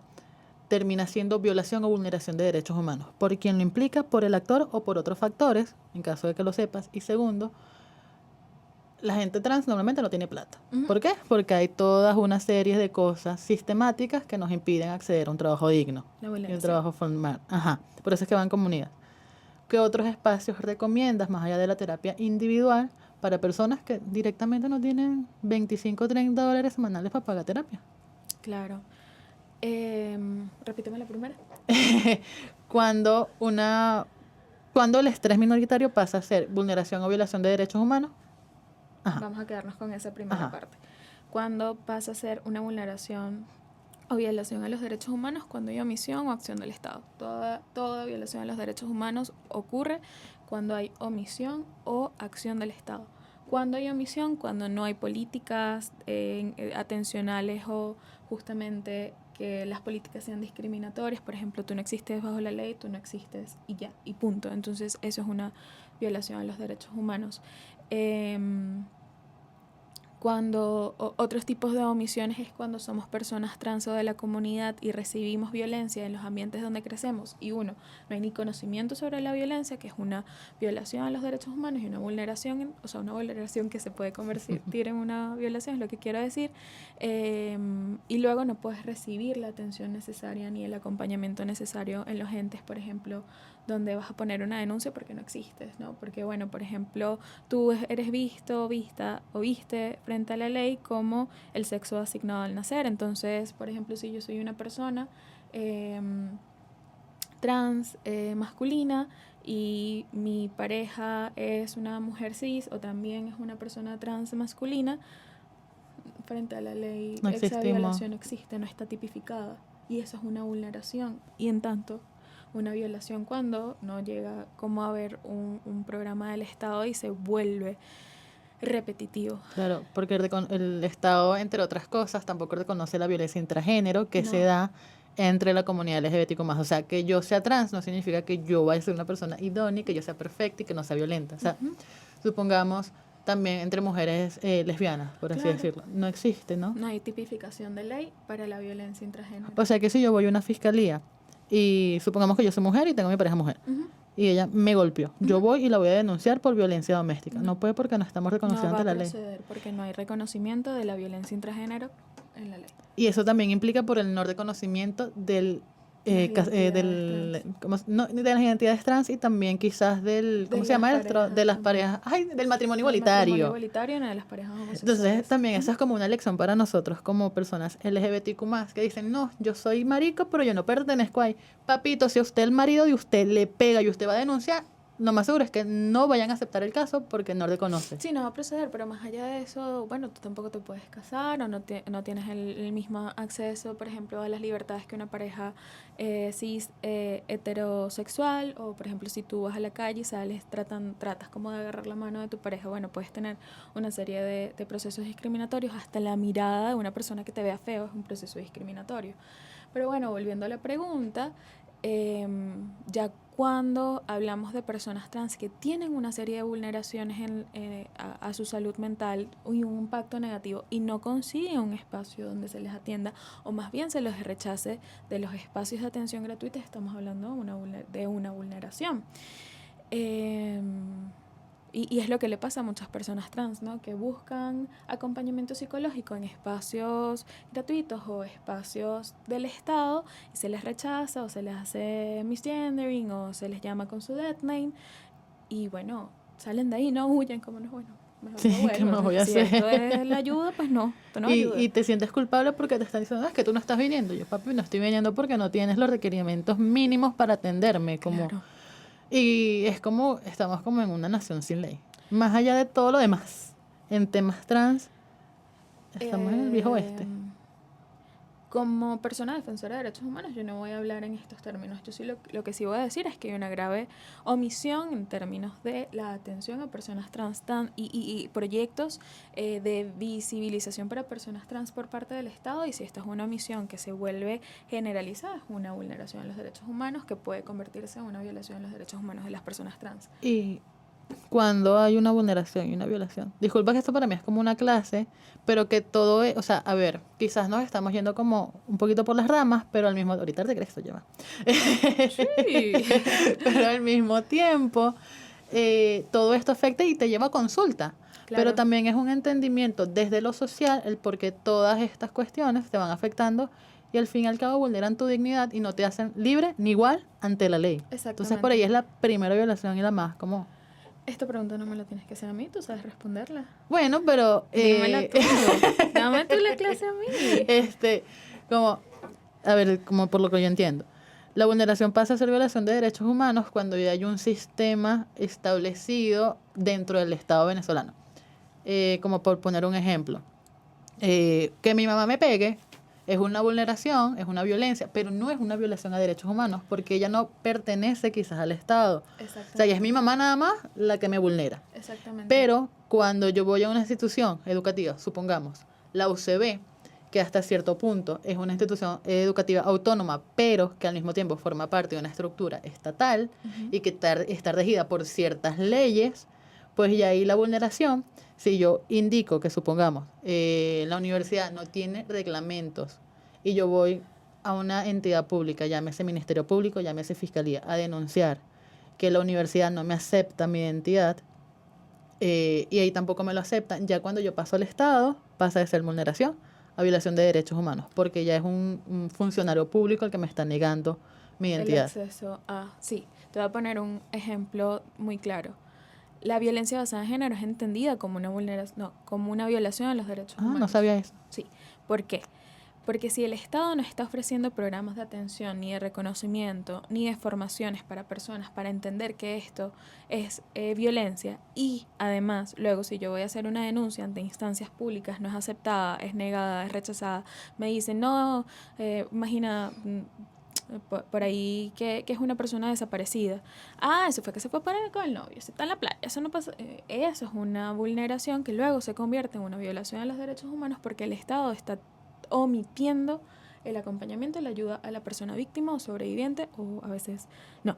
termina siendo violación o vulneración de derechos humanos? ¿Por quién lo implica? ¿Por el actor o por otros factores? En caso de que lo sepas. Y segundo, la gente trans normalmente no tiene plata. Uh-huh. ¿Por qué? Porque hay todas una serie de cosas sistemáticas que nos impiden acceder a un trabajo digno. La vulneración. Y un trabajo formal. Ajá. Por eso es que van comunidad. ¿Qué otros espacios recomiendas, más allá de la terapia individual, para personas que directamente no tienen 25 o 30 dólares semanales para pagar terapia? Claro. Repíteme la primera. Cuando el estrés minoritario pasa a ser vulneración o violación de derechos humanos. Ajá. Vamos a quedarnos con esa primera parte. Cuando pasa a ser una vulneración o violación a los derechos humanos, cuando hay omisión o acción del Estado. Toda violación a los derechos humanos ocurre cuando hay omisión o acción del Estado. Cuando hay omisión, cuando no hay políticas atencionales o justamente que las políticas sean discriminatorias. Por ejemplo, tú no existes bajo la ley, tú no existes y ya, y punto. Entonces eso es una violación a los derechos humanos. Cuando otros tipos de omisiones es cuando somos personas trans o de la comunidad y recibimos violencia en los ambientes donde crecemos y no hay ni conocimiento sobre la violencia, que es una violación a los derechos humanos y una vulneración, una vulneración que se puede convertir en una violación, es lo que quiero decir, y luego no puedes recibir la atención necesaria ni el acompañamiento necesario en los entes, por ejemplo, donde vas a poner una denuncia porque no existes, ¿no? Porque, por ejemplo, tú eres vista o viste frente a la ley como el sexo asignado al nacer. Entonces, por ejemplo, si yo soy una persona trans masculina y mi pareja es una mujer cis o también es una persona trans masculina, frente a la ley esa violación no existe, no está tipificada. Y eso es una vulneración. Y en tanto, una violación cuando no llega como a haber un programa del Estado y se vuelve repetitivo. Claro, porque el Estado, entre otras cosas, tampoco reconoce la violencia intragénero que se da entre la comunidad LGBTQ+. O sea, que yo sea trans no significa que yo vaya a ser una persona idónea, que yo sea perfecta y que no sea violenta. O sea, supongamos también entre mujeres lesbianas, por así Claro. decirlo. No existe, ¿no? No hay tipificación de ley para la violencia intragénero. O sea que si yo voy a una fiscalía y supongamos que yo soy mujer y tengo a mi pareja mujer Ujú. y ella me golpeó, yo Ujú. voy y la voy a denunciar por violencia doméstica. No. No puede porque no estamos reconocidos No va ante a la ley. proceder porque no hay reconocimiento de la violencia intragénero en la ley. Y eso también implica por el no reconocimiento del Las del no, de las identidades trans y también quizás del ¿cómo De se llama las esto? parejas De las también. parejas, ay, del matrimonio El matrimonio igualitario. igualitario, una de las parejas homosexuales. Entonces también eso es como una lección para nosotros como personas LGBTQ+, que dicen, no, yo soy marico, pero yo no pertenezco ahí. Papito, si a usted el marido de usted le pega y usted va a denunciar, lo más seguro es que no vayan a aceptar el caso porque no reconoce. Sí, no va a proceder, pero más allá de eso, bueno, tú tampoco te puedes casar o no tienes el mismo acceso, por ejemplo, a las libertades que una pareja cis heterosexual, o por ejemplo, si tú vas a la calle y sales, tratas como de agarrar la mano de tu pareja, bueno, puedes tener una serie de procesos discriminatorios, hasta la mirada de una persona que te vea feo es un proceso discriminatorio. Pero bueno, volviendo a la pregunta, ya cuando hablamos de personas trans que tienen una serie de vulneraciones a su salud mental y un impacto negativo y no consiguen un espacio donde se les atienda o más bien se los rechace de los espacios de atención gratuita, estamos hablando de una vulneración. Y es lo que le pasa a muchas personas trans, ¿no? Que buscan acompañamiento psicológico en espacios gratuitos o espacios del Estado y se les rechaza o se les hace misgendering o se les llama con su death name y bueno, salen de ahí, no huyen como no, bueno, mejor Sí, no vuelvo. ¿qué más voy a Si hacer? esto es la ayuda, pues no, esto no ayuda. Y te sientes culpable porque te están diciendo, "No, es que tú no estás viniendo". Yo, papi, no estoy viniendo porque no tienes los requerimientos mínimos para atenderme. Como, Claro. y es como, estamos como en una nación sin ley. Más allá de todo lo demás, en temas trans, estamos en el viejo oeste. Como persona defensora de derechos humanos, yo no voy a hablar en estos términos. Yo sí lo que sí voy a decir es que hay una grave omisión en términos de la atención a personas trans y proyectos de visibilización para personas trans por parte del Estado. Y si esta es una omisión que se vuelve generalizada, es una vulneración de los derechos humanos que puede convertirse en una violación de los derechos humanos de las personas trans. Y cuando hay una vulneración y una violación. Disculpa que esto para mí es como una clase, pero que todo es, o sea, a ver, quizás nos estamos yendo como un poquito por las ramas, pero al mismo, ahorita te crees esto lleva. Sí. Pero al mismo tiempo, todo esto afecta y te lleva a consulta. Claro. Pero también es un entendimiento desde lo social, el por qué todas estas cuestiones te van afectando y al fin y al cabo vulneran tu dignidad y no te hacen libre ni igual ante la ley. Entonces por ahí es la primera violación y la más como... Esta pregunta no me la tienes que hacer a mí, tú sabes responderla. Bueno, pero... Dímela tú. Dame tú la clase a mí. Como, a ver, como por lo que yo entiendo. La vulneración pasa a ser violación de derechos humanos cuando ya hay un sistema establecido dentro del Estado venezolano. Como por poner un ejemplo. Que mi mamá me pegue es una vulneración, es una violencia, pero no es una violación a derechos humanos porque ella no pertenece quizás al Estado. O sea, ella es mi mamá nada más la que me vulnera. Exactamente. Pero cuando yo voy a una institución educativa, supongamos, la UCB, que hasta cierto punto es una institución educativa autónoma, pero que al mismo tiempo forma parte de una estructura estatal y que está regida por ciertas leyes, pues ya ahí la vulneración, si yo indico que supongamos la universidad no tiene reglamentos y yo voy a una entidad pública, llámese Ministerio Público, llámese Fiscalía, a denunciar que la universidad no me acepta mi identidad, y ahí tampoco me lo aceptan, ya cuando yo paso al Estado pasa de ser vulneración a violación de derechos humanos, porque ya es un funcionario público el que me está negando mi identidad. El acceso a... Sí, te voy a poner un ejemplo muy claro. La violencia basada en género es entendida como una vulneración, no, como una violación a los derechos humanos. No sabía eso. Sí, ¿por qué? Porque si el Estado no está ofreciendo programas de atención, ni de reconocimiento, ni de formaciones para personas para entender que esto es violencia y además luego si yo voy a hacer una denuncia ante instancias públicas no es aceptada, es negada, es rechazada, me dicen no, imagina por ahí que es una persona desaparecida. Eso fue que se fue con el novio, se está en la playa, eso no pasa. Eso es una vulneración que luego se convierte en una violación de los derechos humanos porque el Estado está omitiendo el acompañamiento y la ayuda a la persona víctima o sobreviviente, o a veces no,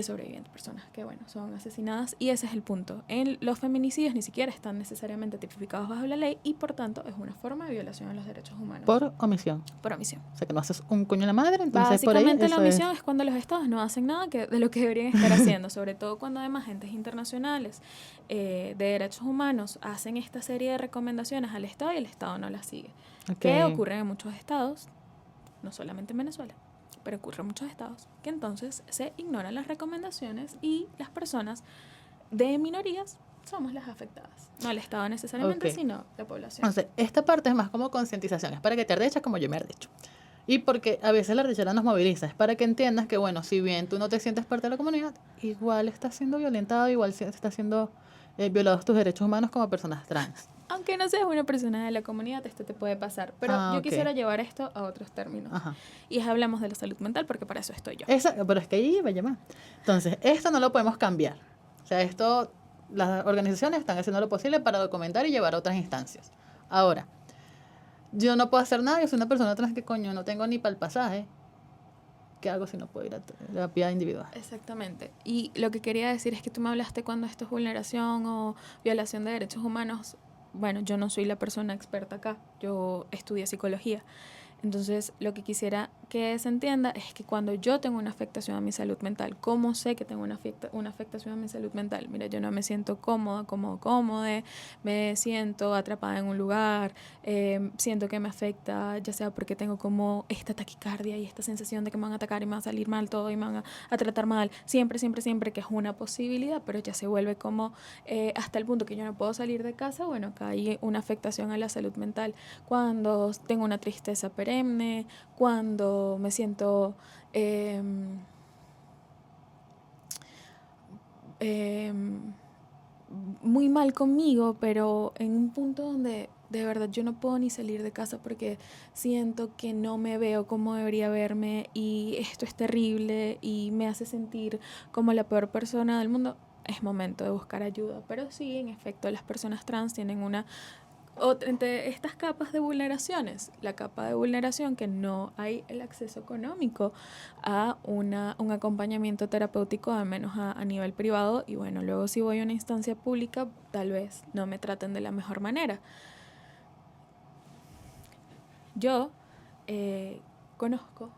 sobrevivientes, personas que, bueno, son asesinadas, y ese es el punto. Los feminicidios ni siquiera están necesariamente tipificados bajo la ley y, por tanto, es una forma de violación a los derechos humanos. Por omisión. Por omisión. O sea, que no haces un coño a la madre, entonces Básicamente por ahí la eso omisión es cuando los estados no hacen nada de lo que deberían estar haciendo, sobre todo cuando además agentes internacionales de derechos humanos hacen esta serie de recomendaciones al estado y el estado no las sigue. Okay. Que ocurre en muchos estados, no solamente en Venezuela, pero ocurre en muchos estados, que entonces se ignoran las recomendaciones y las personas de minorías somos las afectadas. No el estado necesariamente, sino la población. Entonces, esta parte es más como concientización, es para que te arrechas como yo me arrecho. Y porque a veces la arrechera nos moviliza, es para que entiendas que, bueno, si bien tú no te sientes parte de la comunidad, igual estás siendo violentado, igual estás siendo violados tus derechos humanos como personas trans. Aunque no seas una persona de la comunidad, esto te puede pasar. Pero yo quisiera llevar esto a otros términos. Ajá. Y hablamos de la salud mental porque para eso estoy yo. Pero es que ahí va a llamar. Entonces, esto no lo podemos cambiar. O sea, esto, las organizaciones están haciendo lo posible para documentar y llevar a otras instancias. Ahora, yo no puedo hacer nada, yo soy una persona trans que coño, no tengo ni para el pasaje. ¿Qué hago si no puedo ir a terapia individual? Exactamente. Y lo que quería decir es que tú me hablaste cuando esto es vulneración o violación de derechos humanos. Bueno, yo no soy la persona experta acá, yo estudié psicología. Entonces, lo que quisiera que se entienda es que cuando yo tengo una afectación a mi salud mental, ¿cómo sé que tengo una afectación a mi salud mental? Mira, yo no me siento cómoda, me siento atrapada en un lugar, siento que me afecta, ya sea porque tengo como esta taquicardia y esta sensación de que me van a atacar y me va a salir mal todo y me van a tratar mal, siempre, que es una posibilidad, pero ya se vuelve como hasta el punto que yo no puedo salir de casa. Bueno, acá hay una afectación a la salud mental. Cuando tengo una tristeza perenne, cuando me siento muy mal conmigo, pero en un punto donde de verdad yo no puedo ni salir de casa porque siento que no me veo como debería verme y esto es terrible y me hace sentir como la peor persona del mundo, es momento de buscar ayuda. Pero sí, en efecto, las personas trans tienen entre estas capas de vulneraciones, la capa de vulneración que no hay el acceso económico a un acompañamiento terapéutico, al menos a nivel privado, y bueno, luego si voy a una instancia pública, tal vez no me traten de la mejor manera. Yo conozco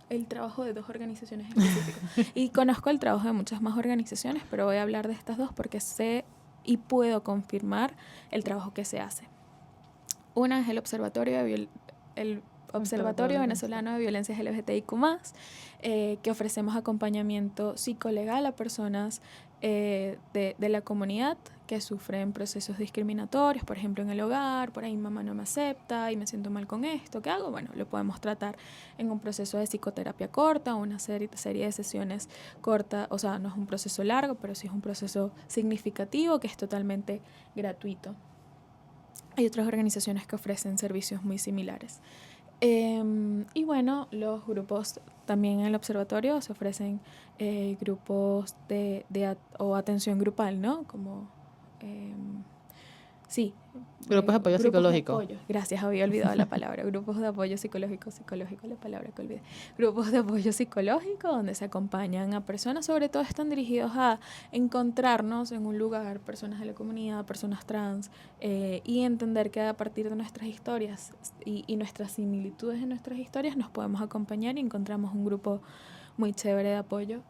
el trabajo de 2 organizaciones específicas y conozco el trabajo de muchas más organizaciones, pero voy a hablar de estas 2 porque sé y puedo confirmar el trabajo que se hace. Una es el Observatorio Venezolano de Violencias LGBTIQ+, que ofrecemos acompañamiento psicolegal a personas de la comunidad que sufren procesos discriminatorios, por ejemplo en el hogar, por ahí mamá no me acepta y me siento mal con esto, ¿qué hago? Bueno, lo podemos tratar en un proceso de psicoterapia corta, una serie de sesiones cortas, o sea, no es un proceso largo, pero sí es un proceso significativo que es totalmente gratuito. Hay otras organizaciones que ofrecen servicios muy similares. Y bueno, los grupos también en el observatorio se ofrecen grupos o atención grupal, ¿no? Como, sí. Grupos de apoyo psicológico. Gracias, había olvidado la palabra. Grupos de apoyo psicológico, la palabra que olvidé. Grupos de apoyo psicológico donde se acompañan a personas, sobre todo están dirigidos a encontrarnos en un lugar, personas de la comunidad, personas trans, y entender que a partir de nuestras historias y nuestras similitudes en nuestras historias nos podemos acompañar y encontramos un grupo muy chévere de apoyo.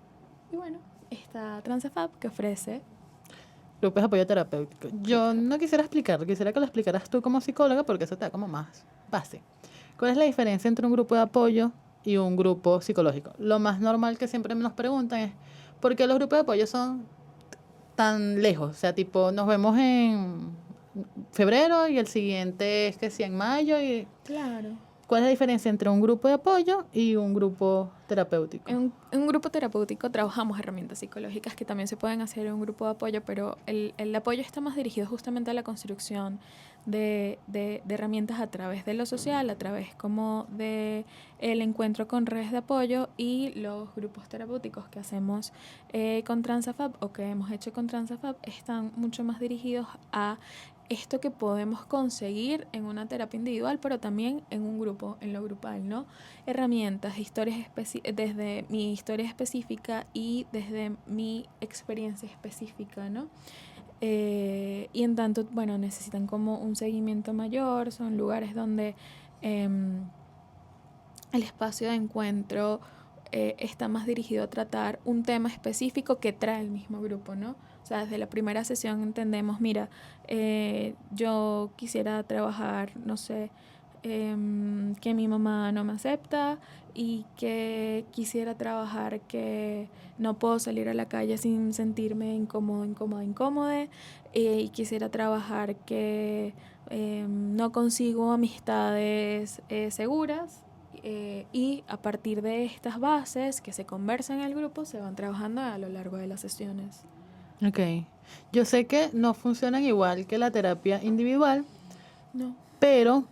Y bueno, está Transafab que ofrece grupos de apoyo terapéutico. Yo no quisiera quisiera que lo explicaras tú como psicóloga porque eso te da como más base. ¿Cuál es la diferencia entre un grupo de apoyo y un grupo psicológico? Lo más normal que siempre nos preguntan es ¿por qué los grupos de apoyo son tan lejos? O sea, tipo, nos vemos en febrero y el siguiente es que sí en mayo y... Claro. ¿Cuál es la diferencia entre un grupo de apoyo y un grupo terapéutico? En un grupo terapéutico trabajamos herramientas psicológicas que también se pueden hacer en un grupo de apoyo, pero el apoyo está más dirigido justamente a la construcción de herramientas a través de lo social, a través como de el encuentro con redes de apoyo, y los grupos terapéuticos que hacemos con Transafab o que hemos hecho con Transafab están mucho más dirigidos a esto que podemos conseguir en una terapia individual, pero también en un grupo, en lo grupal, ¿no? Herramientas, historias desde mi historia específica y desde mi experiencia específica, ¿no? Y en tanto, bueno, necesitan como un seguimiento mayor, son lugares donde el espacio de encuentro está más dirigido a tratar un tema específico que trae el mismo grupo, ¿no? O sea, desde la primera sesión entendemos, mira, yo quisiera trabajar, no sé, que mi mamá no me acepta y que quisiera trabajar que no puedo salir a la calle sin sentirme incómoda, y quisiera trabajar que no consigo amistades seguras, y a partir de estas bases que se conversan en el grupo se van trabajando a lo largo de las sesiones. Ok. Yo sé que no funcionan igual que la terapia individual, No. pero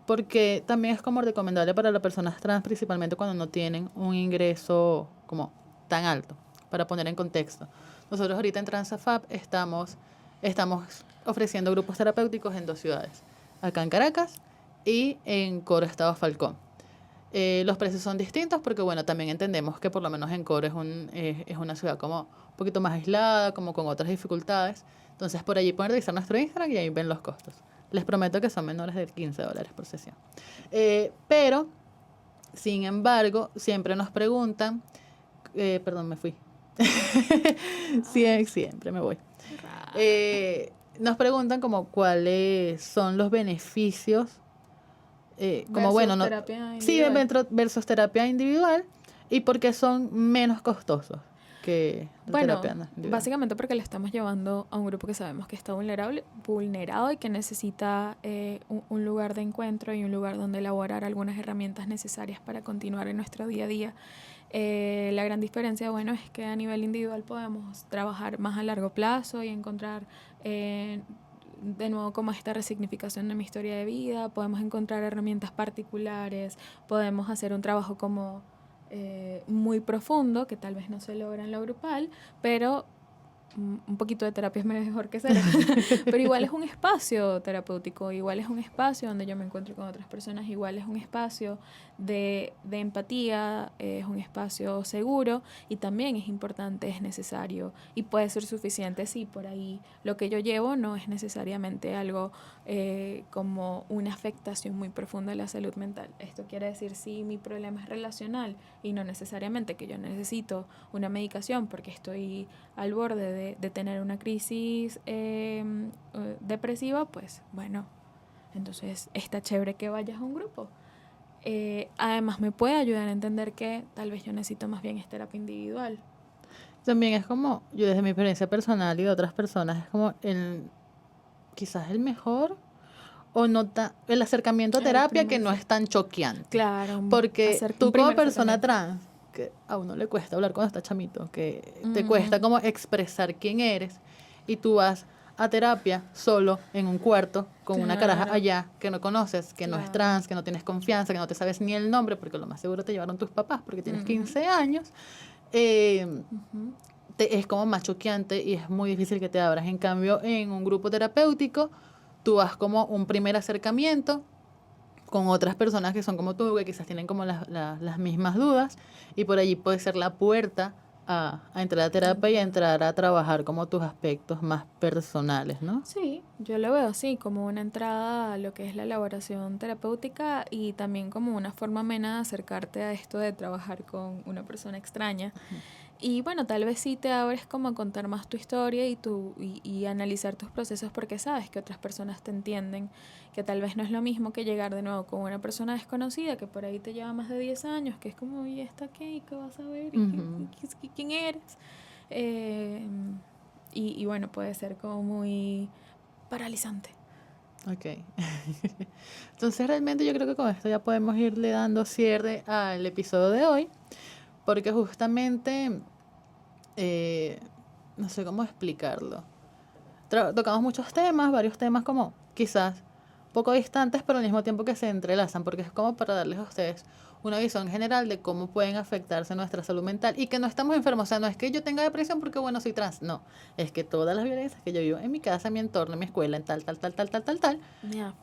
porque también es como recomendable para las personas trans, principalmente cuando no tienen un ingreso como tan alto, para poner en contexto. Nosotros ahorita en Transafab estamos ofreciendo grupos terapéuticos en 2 ciudades, acá en Caracas y en Coro Estado Falcón. Los precios son distintos porque, bueno, también entendemos que por lo menos en Coro es una ciudad como un poquito más aislada, como con otras dificultades. Entonces, por allí pueden revisar nuestro Instagram y ahí ven los costos. Les prometo que son menores de $15 por sesión. Pero, sin embargo, siempre nos preguntan... perdón, me fui. Siempre me voy. Nos preguntan como cuáles son los beneficios como bueno, no, sí, versus terapia individual y porque son menos costosos que la terapia individual. Básicamente porque le estamos llevando a un grupo que sabemos que está vulnerado y que necesita un lugar de encuentro y un lugar donde elaborar algunas herramientas necesarias para continuar en nuestro día a día. La gran diferencia, bueno, es que a nivel individual podemos trabajar más a largo plazo y encontrar de nuevo como esta resignificación de mi historia de vida, podemos encontrar herramientas particulares, podemos hacer un trabajo como muy profundo, que tal vez no se logra en lo grupal, pero un poquito de terapia es mejor que cero. Pero igual es un espacio terapéutico, igual es un espacio donde yo me encuentro con otras personas, igual es un espacio de empatía, es un espacio seguro y también es importante, es necesario y puede ser suficiente si por ahí lo que yo llevo no es necesariamente algo como una afectación muy profunda de la salud mental. Esto quiere decir si mi problema es relacional y no necesariamente que yo necesito una medicación porque estoy al borde de tener una crisis depresiva, pues bueno, entonces está chévere que vayas a un grupo. Además me puede ayudar a entender que tal vez yo necesito más bien terapia individual. También es como, yo desde mi experiencia personal y de otras personas, es como quizás el mejor o no el acercamiento a terapia que no es tan choqueante. Claro. Porque tú como persona trans, que a uno le cuesta hablar cuando está chamito, que te cuesta como expresar quién eres y tú vas a terapia solo en un cuarto con una caraja allá que no conoces, que no es trans, que no tienes confianza, que no te sabes ni el nombre porque lo más seguro te llevaron tus papás porque tienes 15 años. Es como más choqueante y es muy difícil que te abras. En cambio, en un grupo terapéutico, tú vas como un primer acercamiento con otras personas que son como tú, que quizás tienen como las mismas dudas, y por allí puede ser la puerta a entrar a terapia y a entrar a trabajar como tus aspectos más personales, ¿no? Sí, yo lo veo así, como una entrada a lo que es la elaboración terapéutica y también como una forma amena de acercarte a esto de trabajar con una persona extraña. Y bueno, tal vez sí te abres como a contar más tu historia y analizar tus procesos porque sabes que otras personas te entienden, que tal vez no es lo mismo que llegar de nuevo con una persona desconocida que por ahí te lleva más de 10 años, que es como, ¿y esta qué? ¿Qué vas a ver? ¿Quién eres? Y bueno, puede ser como muy paralizante. Ok. Entonces realmente yo creo que con esto ya podemos irle dando cierre al episodio de hoy. Porque justamente, no sé cómo explicarlo. Tocamos muchos temas, varios temas como quizás poco distantes, pero al mismo tiempo que se entrelazan, porque es como para darles a ustedes una visión general de cómo pueden afectarse nuestra salud mental y que no estamos enfermos. O sea, no es que yo tenga depresión porque, bueno, soy trans. No, es que todas las violencias que yo vivo en mi casa, en mi entorno, en mi escuela, en tal,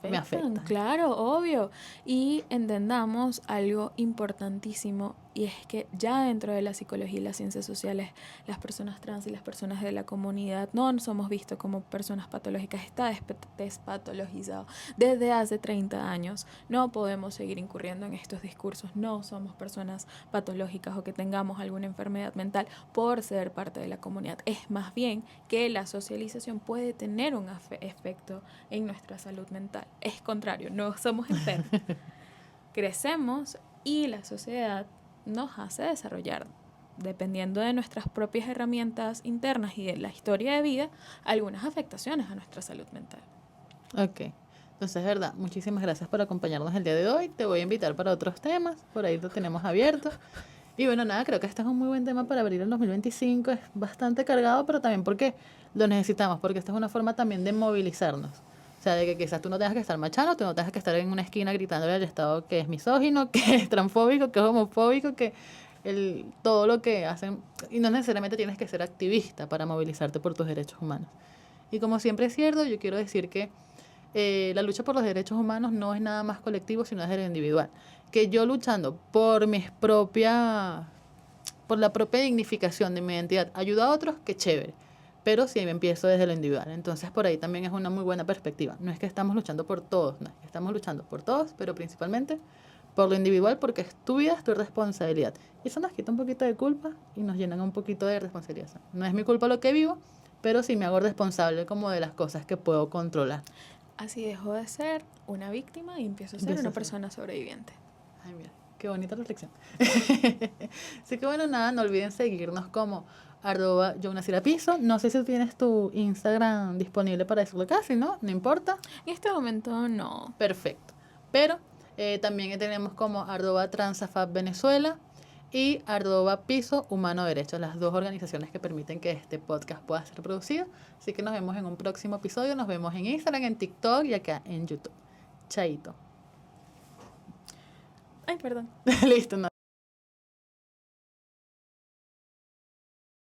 me afectan. Claro, obvio. Y entendamos algo importantísimo, y es que ya dentro de la psicología y las ciencias sociales, las personas trans y las personas de la comunidad no somos vistos como personas patológicas. Está despatologizado desde hace 30 años. No podemos seguir incurriendo en estos discursos. No somos personas patológicas o que tengamos alguna enfermedad mental por ser parte de la comunidad. Es más bien que la socialización puede tener un efecto en nuestra salud mental. Es contrario, no somos enfermos. Crecemos y la sociedad nos hace desarrollar, dependiendo de nuestras propias herramientas internas y de la historia de vida, algunas afectaciones a nuestra salud mental. Ok. Entonces, es verdad, muchísimas gracias por acompañarnos el día de hoy. Te voy a invitar para otros temas, por ahí lo tenemos abierto. Y bueno, nada, creo que este es un muy buen tema para abrir el 2025. Es bastante cargado, pero también porque lo necesitamos, porque esta es una forma también de movilizarnos. O sea, de que quizás tú no tengas que estar machando, tú no tengas que estar en una esquina gritándole al Estado que es misógino, que es transfóbico, que es homofóbico, que todo lo que hacen. Y no necesariamente tienes que ser activista para movilizarte por tus derechos humanos. Y como siempre es cierto, yo quiero decir que la lucha por los derechos humanos no es nada más colectivo, sino desde lo individual. Que yo luchando por por la propia dignificación de mi identidad, ayudo a otros, qué chévere. Pero sí me empiezo desde lo individual. Entonces por ahí también es una muy buena perspectiva. No es que estamos luchando por todos, no, estamos luchando por todos, pero principalmente por lo individual, porque es tu vida, es tu responsabilidad. Y eso nos quita un poquito de culpa y nos llenan un poquito de responsabilidad. No es mi culpa lo que vivo, pero sí me hago responsable como de las cosas que puedo controlar. Así dejo de ser una víctima y empiezo a ser una persona sobreviviente. Ay, mira, qué bonita reflexión. Así que bueno, nada, no olviden seguirnos como @YoNaCiraPiso. No sé si tienes tu Instagram disponible para decirlo casi, ¿no? No importa. En este momento no. Perfecto. Pero también tenemos como @TransAFABVenezuela y @Piso Humano Derecho, las dos organizaciones que permiten que este podcast pueda ser producido. Así que nos vemos en un próximo episodio. Nos vemos en Instagram, en TikTok y acá en YouTube. Chaito. Ay, perdón. Listo, no.